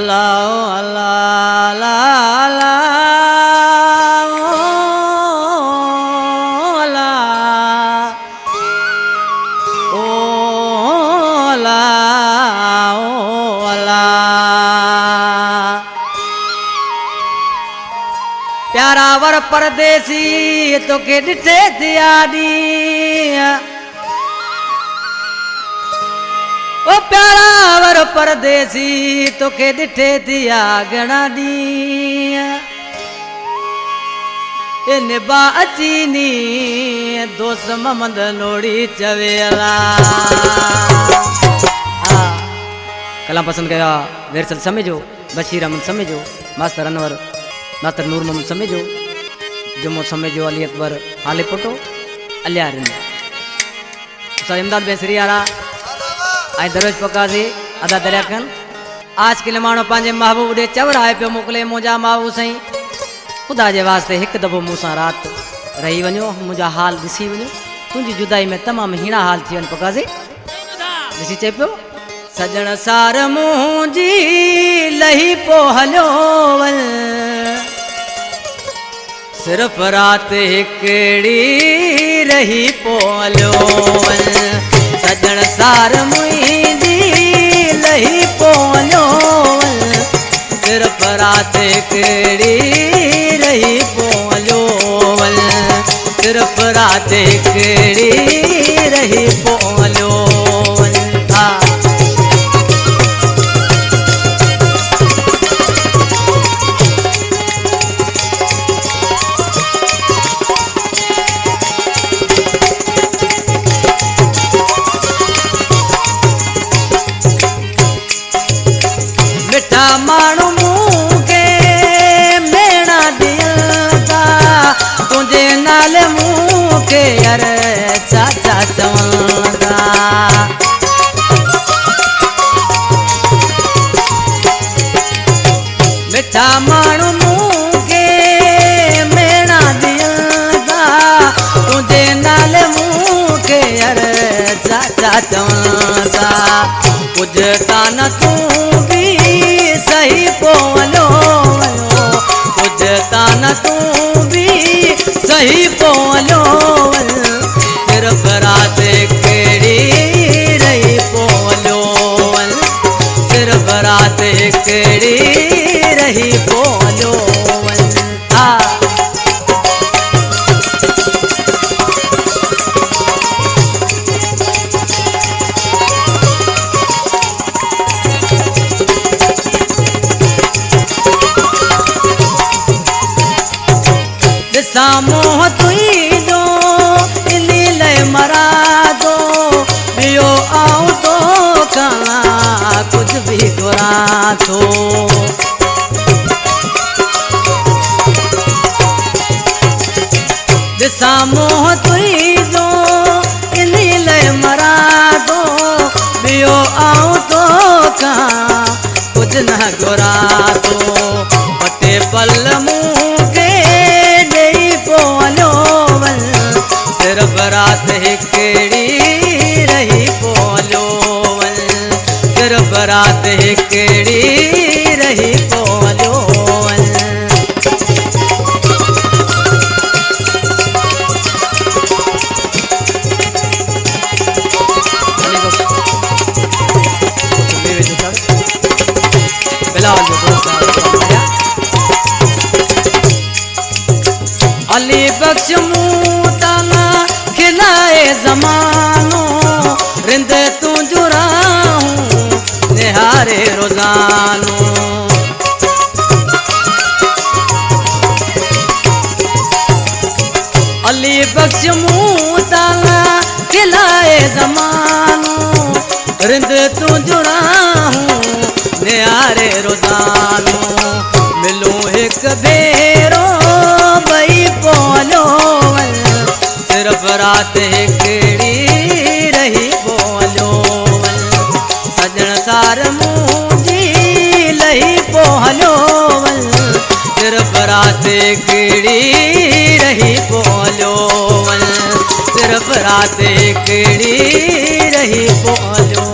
अल्लाह अल्लाह प्यारा वर परदेसी तो के डिठे दियाडी ओ प्यारा वर परदेसी तो के डिठे दिया गणा दी ए निभा अचीनी दोस्त ममद लोड़ी चवेला कलाम पसंद गया वेरसल समझो बशीर अहमद समझो मास्टर अनवर मास्टर नूर मोहम्मद समझो जमो समझो अली अकबर हाले पुटो अलियारिन सा इमदाद बेसरी आरा आई दरोज पकासी अदा दरियाखन आज के मानो पांजे महबूब दे चवराए पे मोकले मुजा माऊ सही खुदा जे वास्ते एक दफो मूसा रात रही वनो मुजा हाल दिसी वनो तुंजी जुदाई में तमाम हीणा हाल थी वन पकासी दिसी चे पियो सजण सार मुंजी लही पो हलो वल सिर्फ रात हिकड़ी रही पो हलो वल सजण सार मुंजी लही पो हलो वल सिर्फ रात हिकड़ी रही पो हलो वल सिर्फ रात हिकड़ी रही पो हलो वल मानू मुके मेणा दिया तुझे नाल मुके यार चाचा चवंदा मिठा मानू मुके मेणा दिया तुझे नाल मुके यार चाचा चवंदा कुछ ताना तू सही पोलो कुछ ताना तू भी सही पोलो सिर्फ रात केड़ी रही पोलो सिर्फ रात केड़ी रही पोलो सामोह तुई दो लीले मरा दो बियो आऊं तो कला कुछ भी गुरा तो सामोह तुई दो लीले मरा दो बियो आऊं तो कला कुछ न गुरा तो बटे पल सिर्फ रात हिकड़ी रही पोलो सिर्फ रात हिकड़ी रही पोलो अली बख्श मुताना खिलाए जमानो रिंद तू जुराऊं निहारे रोजानो अली बख्श मुताना खिलाए जमानो रिंद तू जुराऊं निहारे रोजानो मिलूं एक बेरो बई पोलो सिर्फ रात हिकड़ी रही पोलो सजण सार मुंजी लही पोलो सिर्फ रात हिकड़ी रही पोलो सिर्फ रात हिकड़ी रही पोलो।